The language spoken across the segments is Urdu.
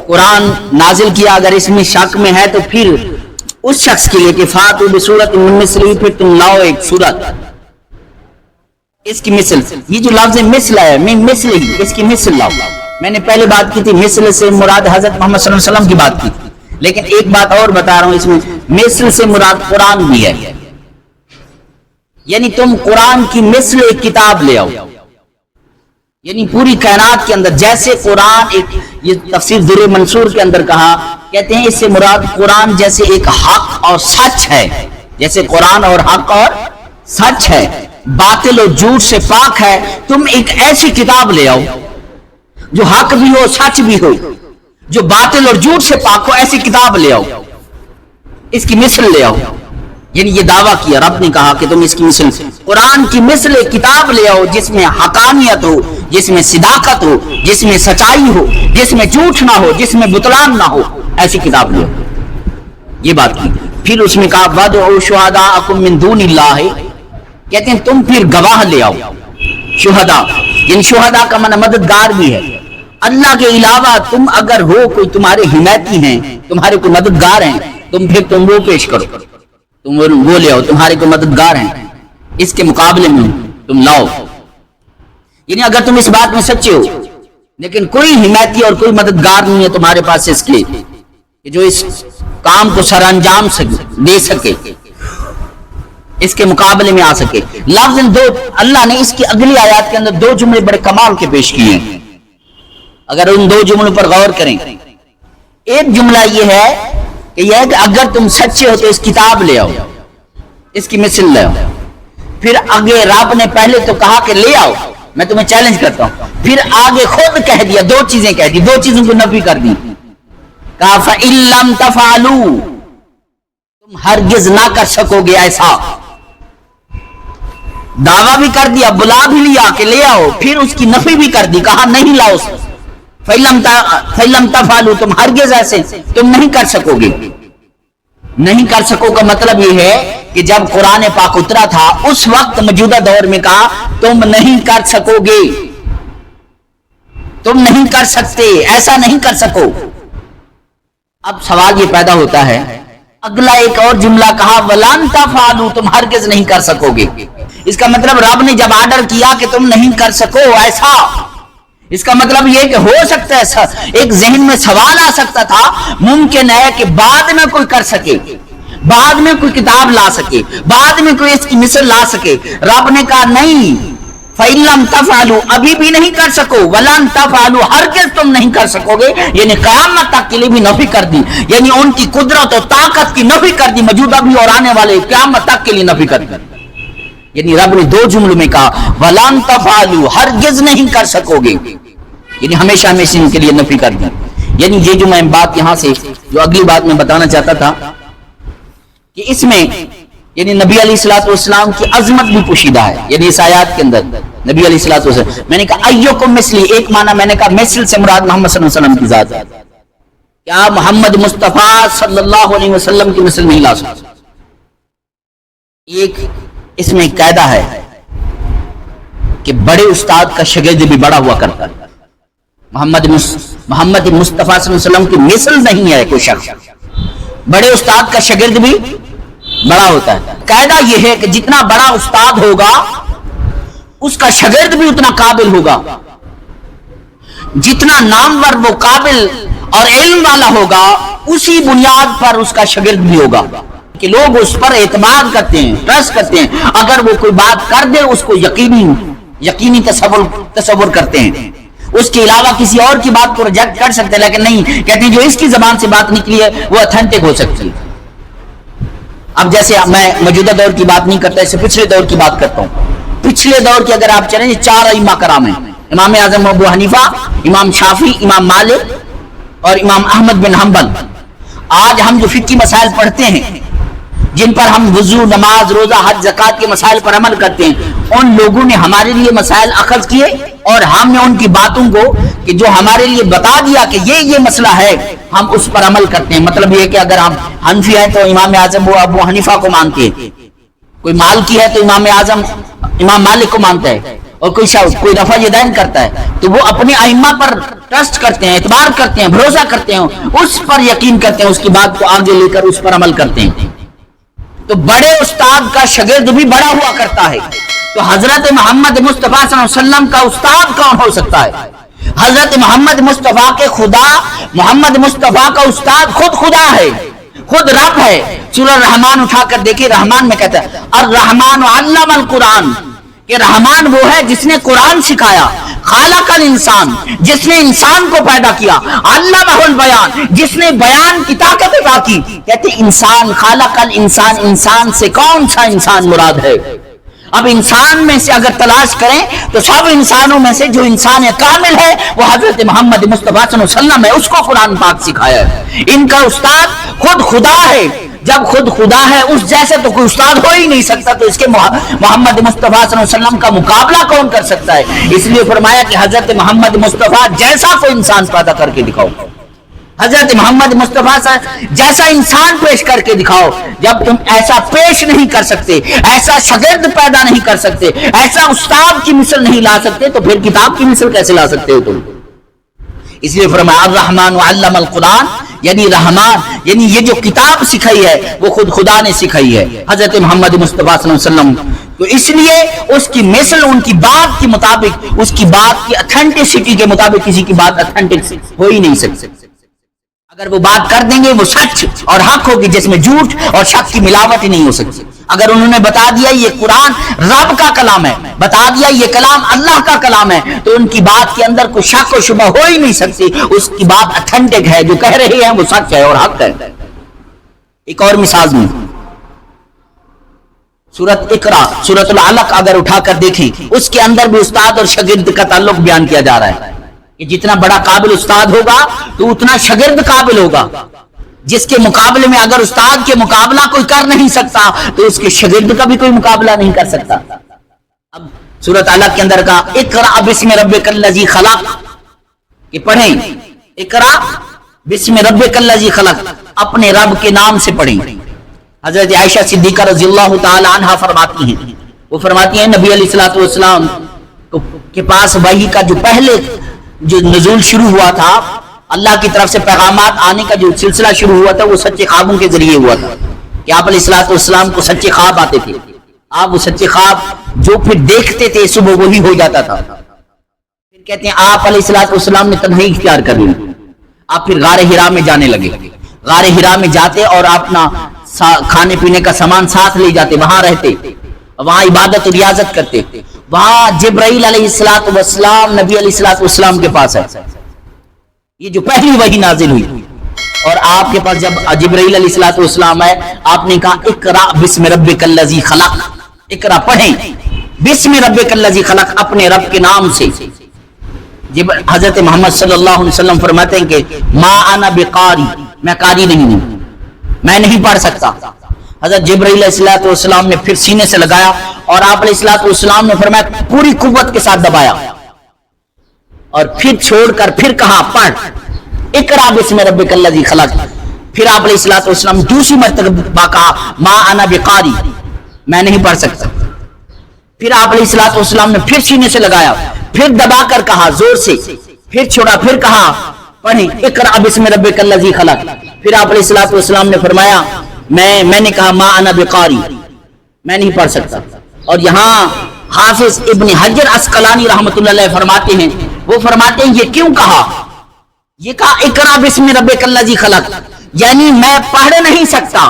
قرآن نازل کیا اگر اس میں شک میں ہے تو پھر اس شخص کے لیے کہ فاتو بسورت من مثلہ، پھر تم لاؤ ایک سورت اس کی مثل. یہ جو لفظ مثل ہے من مثل ہی، اس کی مثل لاؤ. میں نے پہلے بات کی تھی مثل سے مراد حضرت محمد صلی اللہ علیہ وسلم کی بات کی، لیکن ایک بات اور بتا رہا ہوں، اس میں مثل سے مراد قرآن بھی ہے. یعنی تم قرآن کی مثل ایک کتاب لے آؤ. یعنی پوری کائنات کے اندر جیسے قرآن ایک، یہ تفسیر در منصور کے اندر کہا، کہتے ہیں اس سے مراد قرآن جیسے ایک حق اور سچ ہے، جیسے قرآن اور حق اور سچ ہے، باطل اور جھوٹ سے پاک ہے. تم ایک ایسی کتاب لے آؤ جو حق بھی ہو سچ بھی ہو، جو باطل اور جھوٹ سے پاک ہو، ایسی کتاب لے آؤ، اس کی مثل لے آؤ. یعنی یہ دعویٰ کیا رب نے، کہا کہ تم اس کی مثل، قرآن کی مثل ایک کتاب لے آؤ جس میں حقانیت ہو، جس میں صداقت ہو، جس میں سچائی ہو، جس میں جھوٹ نہ ہو، جس میں بطلان نہ ہو، ایسی کتاب لے آؤ. یہ بات کی. پھر اس میں کہا وَادْعُوا شُهَدَاءَكُم مِّن دُونِ اللَّهِ، کہتے ہیں تم پھر گواہ لے آؤ. شہداء یعنی شہداء کا معنی مددگار بھی ہے. اللہ کے علاوہ تم اگر ہو کوئی تمہارے حمایتی ہیں، تمہارے کوئی مددگار ہیں، تم وہ پیش کرو، تم وہ لے آؤ، تمہارے کوئی مددگار ہیں، اس کے مقابلے میں تم لاؤ. یعنی اگر تم اس بات میں سچے ہو لیکن کوئی حمایتی اور کوئی مددگار نہیں ہے تمہارے پاس اس کے کہ جو اس کام کو سر انجام دے سکے، اس کے مقابلے میں آ سکے. لفظ دو، اللہ نے اس کی اگلی آیات کے اندر دو جملے بڑے کمال کے پیش کیے ہیں. اگر ان دو جملوں پر غور کریں، ایک جملہ یہ ہے کہ یہ ہے کہ اگر تم سچے ہو تو اس کتاب لے آؤ، اس کی مثل لے آؤ. پھر آگے رب نے پہلے تو کہا کہ لے آؤ، میں تمہیں چیلنج کرتا ہوں، پھر آگے خود کہہ دیا، دو چیزیں کہہ دی، دو چیزوں کو نفی کر دی. کہا فَإِن لَّمْ تَفْعَلُوا، تم ہرگز نہ کر سکو گے ایسا. دعویٰ بھی کر دیا، بلا بھی لیا کہ لے آؤ، پھر اس کی نفی بھی کر دی، کہا نہیں لاؤ. فَإِن لَّمْ تَفْعَلُوا، تم ہرگز ایسے تم نہیں کر سکو گے. نہیں کر سکو کا مطلب یہ ہے کہ جب قرآن پاک اترا تھا اس وقت موجودہ دور میں کہا تم نہیں کر سکو گے، تم نہیں کر سکتے، ایسا نہیں کر سکو. اب سوال یہ پیدا ہوتا ہے، اگلا ایک اور جملہ کہا وَلَن تَفْعَلُوا، تم ہرگز نہیں کر سکو گے. اس کا مطلب رب نے جب آرڈر کیا کہ تم نہیں کر سکو ایسا، اس کا مطلب یہ کہ ہو سکتا ہے ایک ذہن میں سوال آ سکتا تھا، ممکن ہے کہ بعد میں کوئی کر سکے، بعد میں کوئی کتاب لا سکے، بعد میں کوئی اس کی مثل لا سکے. رب نے کہا نہیں، فَإِن لَّمْ تَفْعَلُوا، ابھی بھی نہیں کر سکو، وَلَن تَفْعَلُوا، ہرگز تم نہیں کر سکو گے. یعنی قیامت تک کے لیے بھی نفی کر دی، یعنی ان کی قدرت اور طاقت کی نفی کر دی، موجودہ بھی اور آنے والے قیامت تک کے لیے نفی کر دی. یعنی رب نے دو جملوں میں کہا وَلَن تَفْعَلُوا، ہرگز نہیں کر سکو گے، یعنی ہمیشہ ہمیشہ ان کے لیے نفی کر دی. یعنی یہ جو میں بات یہاں سے جو اگلی بات میں بتانا چاہتا تھا کہ اس میں یعنی نبی علیہ الصلوۃ والسلام کی عظمت بھی پوشیدہ ہے. یعنی اس آیات کے اندر نبی علیہ الصلوۃ والسلام، میں نے کہا ایکم مثلی، ایک معنی میں نے کہا مثل سے مراد محمد صلی اللہ علیہ وسلم کی ذات ہے. کیا محمد مصطفیٰ صلی اللہ علیہ وسلم کی مثل نہیں لا سکتا. ایک اس میں قاعدہ ہے کہ بڑے استاد کا شاگرد بھی بڑا ہوا کرتا ہے. محمد مصطفیٰ صلی اللہ علیہ وسلم کی مثل نہیں ہے کوئی شخص، بڑے استاد کا شاگرد بھی بڑا ہوتا ہے. قاعدہ یہ ہے کہ جتنا بڑا استاد ہوگا اس کا شاگرد بھی اتنا قابل ہوگا، جتنا نامور وہ قابل اور علم والا ہوگا اسی بنیاد پر اس کا شاگرد بھی ہوگا کہ لوگ اس پر اعتماد کرتے ہیں، ٹرسٹ کرتے ہیں. اگر وہ کوئی بات کر دے اس کو یقینی تصور کرتے ہیں، اس کے علاوہ کسی اور کی بات کو ریجیکٹ کر سکتے ہیں، لیکن نہیں کہتے ہیں جو اس کی زبان سے بات نکلی ہے وہ اتھینٹک ہو سکتی ہے. اب جیسے میں موجودہ دور کی بات نہیں کرتا، اسے پچھلے دور کی بات کرتا ہوں. پچھلے دور کی اگر آپ چلیں، 4 ائمہ کرام ہیں، امام اعظم ابو حنیفہ، امام شافعی، امام مالک اور امام احمد بن حنبل. آج ہم جو فقہی مسائل پڑھتے ہیں، جن پر ہم وضو، نماز، روزہ، حج، زکوٰۃ کے مسائل پر عمل کرتے ہیں، ان لوگوں نے ہمارے لیے مسائل اخذ کیے اور ہم نے ان کی باتوں کو کہ جو ہمارے لیے بتا دیا کہ یہ مسئلہ ہے، ہم اس پر عمل کرتے ہیں. مطلب یہ کہ اگر ہم حنفی ہیں تو امام اعظم ابو حنیفہ کو مانتے ہیں، کوئی مالکی ہے تو امام اعظم امام مالک کو مانتا ہے، اور کوئی رفع یدین کرتا ہے تو وہ اپنے ائمہ پر ٹرسٹ کرتے ہیں، اعتبار کرتے ہیں، بھروسہ کرتے ہیں، اس پر یقین کرتے ہیں، اس کی بات کو آگے لے کر اس پر عمل کرتے ہیں۔ تو بڑے استاد کا شاگرد بھی بڑا ہوا کرتا ہے، تو حضرت محمد مصطفیٰ صلی اللہ علیہ وسلم کا استاد کون ہو سکتا ہے؟ حضرت محمد مصطفیٰ کے خدا، محمد مصطفیٰ کا استاد خود خدا ہے، خود رب ہے۔ سورہ رحمان اٹھا کر دیکھیں، رحمان میں کہتا ہے الرحمن علم القرآن، کہ رحمان وہ ہے جس نے قرآن سکھایا، خالق الانسان جس نے انسان کو پیدا کیا، علمہ البیان جس نے بیان کی طاقت عطا کی۔ کہتے انسان، خالق الانسان، انسان سے کون سا انسان مراد ہے؟ اب انسان میں سے اگر تلاش کریں تو سب انسانوں میں سے جو انسان کامل ہے وہ حضرت محمد مصطفیٰ صلی اللہ علیہ وسلم ہے، اس کو قرآن پاک سکھایا ہے۔ ان کا استاد خود خدا ہے، جب خود خدا ہے اس جیسے تو کوئی استاد ہو ہی نہیں سکتا، تو اس کے محمد مصطفیٰ صلی اللہ علیہ وسلم کا مقابلہ کون کر سکتا ہے؟ اس لیے فرمایا کہ حضرت محمد مصطفیٰ جیسا کوئی انسان پیدا کر کے دکھاؤ، حضرت محمد مصطفیٰ جیسا انسان پیش کر کے دکھاؤ۔ جب تم ایسا پیش نہیں کر سکتے، ایسا شاگرد پیدا نہیں کر سکتے، ایسا استاد کی مثل نہیں لا سکتے، تو پھر کتاب کی مثل کیسے لا سکتے ہو تم؟ اس لیے فرمایا الرحمن علم القرآن، یعنی رحمان، یعنی یہ جو کتاب سکھائی ہے وہ خود خدا نے سکھائی ہے حضرت محمد مصطفیٰ صلی اللہ علیہ وسلم۔ تو اس لیے اس کی مثل ان کی بات کے مطابق، اس کی بات کی اتھینٹسٹی کے مطابق کسی کی بات اتھینٹک ہو ہی نہیں سکتی۔ اگر وہ بات کر دیں گے وہ سچ اور حق ہوگی، جس میں جھوٹ اور شک کی ملاوٹ ہی نہیں ہو سکتی۔ اگر انہوں نے بتا دیا یہ قرآن رب کا کلام ہے، بتا دیا یہ کلام اللہ کا کلام ہے، تو ان کی بات کے اندر کوئی شک و شبہ ہو ہی نہیں سکتی، اس کی بات اتھینٹک ہے، جو کہہ رہے ہیں وہ سچ ہے اور حق ہے۔ ایک اور مثال میں سورۃ اقرا، سورۃ العلق اگر اٹھا کر دیکھیں، اس کے اندر بھی استاد اور شاگرد کا تعلق بیان کیا جا رہا ہے کہ جتنا بڑا قابل استاد ہوگا تو اتنا شاگرد قابل ہوگا، جس کے مقابلے میں اگر استاد کے مقابلہ کوئی کر نہیں سکتا تو اس کے شاگرد کا بھی کوئی مقابلہ نہیں کر سکتا۔ اب سورۃ علق کے اندر کا اقرا بسم ربک الذی خلق، کہ پڑھیں اقرا بسم ربک الذی خلق، اپنے رب کے نام سے پڑھیں۔ حضرت عائشہ صدیقہ رضی اللہ تعالی عنہا فرماتی ہیں، وہ فرماتی ہیں نبی علیہ الصلوۃ والسلام کے پاس وحی کا جو پہلے جو نزول شروع ہوا تھا، اللہ کی طرف سے پیغامات آنے کا جو سلسلہ شروع ہوا تھا، وہ سچے خوابوں کے ذریعے ہوا تھا کہ آپ علیہ الصلوۃ والسلام کو سچے خواب آتے تھے، آپ وہ سچے خواب جو پھر دیکھتے تھے صبح وہی ہو جاتا تھا۔ پھر کہتے ہیں آپ علیہ الصلوۃ والسلام نے تنہائی اختیار کر لی، آپ پھر غار حرا میں جانے لگے، غار حرا میں جاتے اور اپنا کھانے پینے کا سامان ساتھ لے جاتے، وہاں رہتے، وہاں عبادت و ریاضت کرتے۔ وہاں جبرائیل علیہ الصلوۃ والسلام نبی علیہ الصلوۃ والسلام کے پاس ہے، یہ جو پہلی وحی نازل ہوئی، اور آپ کے پاس جب جبرائیل علیہ الصلوۃ والسلام ہے، آپ نے کہا اقرا بسم ربک الذی خلق، اقرا پڑھیں بسم ربک الذی خلق، اپنے رب کے نام سے۔ جب حضرت محمد صلی اللہ علیہ وسلم فرماتے ہیں کہ ما انا بقاری، میں قاری نہیں ہوں، میں نہیں پڑھ سکتا۔ حضرت جبرائیل علیہ الصلوۃ والسلام نے پھر سینے سے لگایا اور آپ علیہ الصلوۃ والسلام نے فرمایا پوری قوت کے ساتھ دبایا، اور پھر چھوڑ کر پھر کہا پڑھ اقرا بسم ربک الذی خلق۔ پھر آپ علیہ الصلوۃ والسلام دوسری مرتبہ کہا ما انا بقاری، میں نہیں پڑھ سکتا۔ پھر آپ علیہ الصلوۃ والسلام نے پھر سینے سے لگایا، پھر دبا کر کہا زور سے، پھر چھوڑا، پھر کہا پڑھیں اقرا بسم ربک الذی خلق۔ پھر آپ علیہ الصلوۃ والسلام نے فرمایا میں نے کہا ما انا بقاری، میں نہیں پڑھ سکتا۔ اور یہاں حافظ ابن حجر عسقلانی رحمۃ اللہ علیہ فرماتے ہیں، وہ فرماتے ہیں یہ کیوں کہا؟ یہ کہا اقرا بسم ربک الذی خلق، یعنی میں پڑھ نہیں سکتا،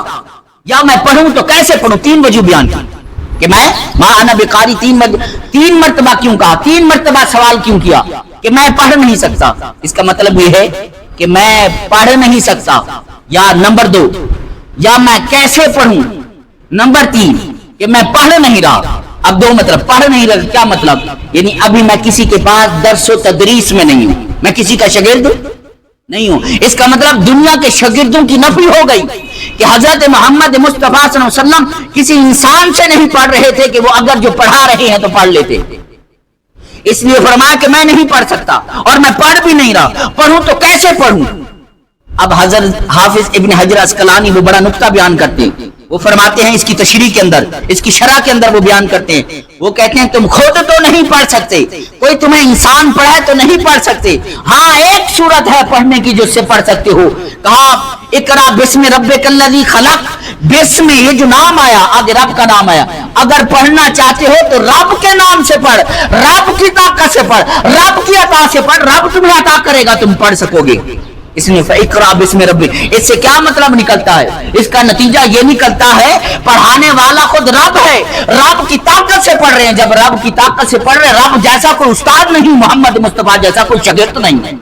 یا میں پڑھوں تو کیسے پڑھوں؟ تین وجہ بیان کی کہ میں ما انا بقاری تین مرتبہ کیوں کہا، تین مرتبہ سوال کیوں کیا کہ میں پڑھ نہیں سکتا؟ اس کا مطلب یہ ہے کہ میں پڑھ نہیں سکتا، یا نمبر دو، یا میں کیسے پڑھوں، نمبر تین کہ میں پڑھ نہیں رہا۔ اب دو مطلب، پڑھ نہیں رہا کیا مطلب؟ یعنی ابھی میں کسی کے پاس درس و تدریس میں نہیں ہوں، میں کسی کا شاگرد نہیں ہوں۔ اس کا مطلب دنیا کے شاگردوں کی نفی ہو گئی کہ حضرت محمد مصطفیٰ صلی اللہ علیہ وسلم کسی انسان سے نہیں پڑھ رہے تھے کہ وہ اگر جو پڑھا رہے ہیں تو پڑھ لیتے۔ اس لیے فرمایا کہ میں نہیں پڑھ سکتا اور میں پڑھ بھی نہیں رہا، پڑھوں تو کیسے پڑھوں؟ اب حضرت حافظ ابن حجر عسقلانی وہ بڑا نقطہ بیان کرتے ہیں وہ فرماتے ہیں اس کی تشریح کے اندر، اس کی شرح کے اندر وہ بیان کرتے ہیں، وہ کہتے ہیں تم خود تو نہیں پڑھ سکتے، کوئی تمہیں انسان پڑھائے تو نہیں پڑھ سکتے، ہاں ایک صورت ہے پڑھنے کی جو سے پڑھ سکتے ہو، کہا اقرا بسم ربک الذی خلق، بسم یہ جو نام آیا آگے رب کا نام آیا، اگر پڑھنا چاہتے ہو تو رب کے نام سے پڑھ، رب کی طاقت سے پڑھ، رب کی عطا سے پڑھ، رب تمہیں عطا کرے گا، تم پڑھ سکو گے۔ اس نے فَإِقْرَأْ بِسْمِ رَبِّكَ، اس سے کیا مطلب نکلتا ہے؟ اس کا نتیجہ یہ نکلتا ہے پڑھانے والا خود رب ہے، رب کی طاقت سے پڑھ رہے ہیں، جب رب کی طاقت سے پڑھ رہے ہیں، رب جیسا کوئی استاد نہیں، محمد مصطفیٰ جیسا کوئی شاگرد نہیں ہے،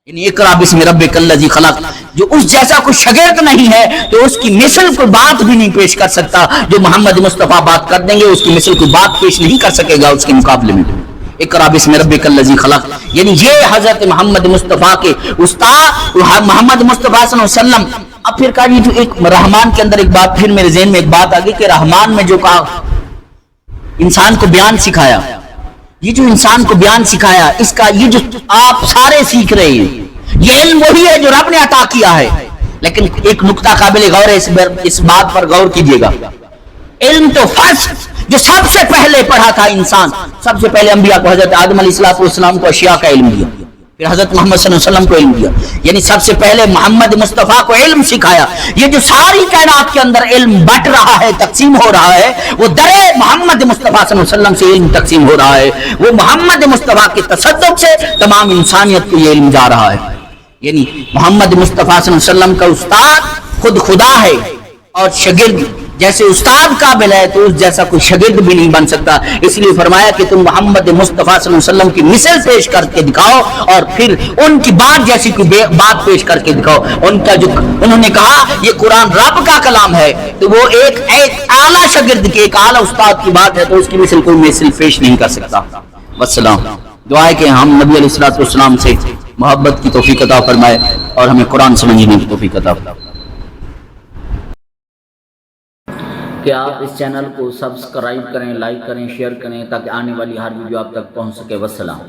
یعنی اقرا بسم ربک الذی خلق، جو اس جیسا کوئی شاگرد نہیں ہے تو اس کی مثل کوئی بات بھی نہیں پیش کر سکتا، جو محمد مصطفیٰ بات کر دیں گے اس کی مثل کوئی بات پیش نہیں کر سکے گا اس کے مقابلے میں۔ اقرا بسم ربک الذی خلق، یعنی یہ حضرت محمد مصطفیٰ کے استاد محمد مصطفیٰ صلی اللہ علیہ وسلم۔ اب پھر کہا یہ جو ایک رحمان کے اندر ایک بات، پھر میرے ذہن میں ایک بات آگئی کہ رحمان میں جو کہا انسان کو بیان سکھایا، یہ جو انسان کو بیان سکھایا، اس کا یہ جو آپ سارے سیکھ رہے ہیں، یہ علم وہی ہے جو رب نے عطا کیا ہے، لیکن ایک نقطہ قابل غور ہے، اس بات پر غور کیجئے گا، علم تو فرض جو سب سے پہلے پڑھا تھا انسان، سب سے پہلے انبیاء کو حضرت آدم علیہ السلام کو اشیاء کا علم دیا، پھر حضرت محمد صلی اللہ علیہ وسلم کو علم دیا، یعنی سب سے پہلے محمد مصطفیٰ کو علم سکھایا۔ یہ جو ساری کائنات کے اندر علم بٹ رہا ہے، تقسیم ہو رہا ہے، وہ در محمد مصطفیٰ صلی اللہ علیہ وسلم سے علم تقسیم ہو رہا ہے، وہ محمد مصطفیٰ کے تصدق سے تمام انسانیت کو یہ علم جا رہا ہے، یعنی محمد مصطفیٰ صلی اللہ علیہ وسلم کا استاد خود خدا ہے، اور شاگرد جیسے استاد قابل ہے تو اس جیسا کوئی شاگرد بھی نہیں بن سکتا، اس لیے فرمایا کہ تم محمد مصطفیٰ صلی اللہ علیہ وسلم کی مثل پیش کر کے دکھاؤ، اور پھر ان کی بات جیسی کوئی بات پیش کر کے دکھاؤ۔ ان کا جو انہوں نے کہا یہ قرآن رب کا کلام ہے، تو وہ ایک اعلیٰ شاگرد کی، ایک اعلیٰ استاد کی بات ہے، تو اس کی مثل کوئی مثل پیش نہیں کر سکتا۔ والسلام، دعا ہے کہ ہم نبی علیہ الصلوۃ والسلام سے محبت کی توفیق عطا فرمائے اور ہمیں قرآن سمجھنے کی توفیق عطا فرمائے۔ کہ آپ اس چینل کو سبسکرائب کریں، لائک کریں، شیئر کریں، تاکہ آنے والی ہر ویڈیو آپ تک پہنچ سکے۔ والسلام۔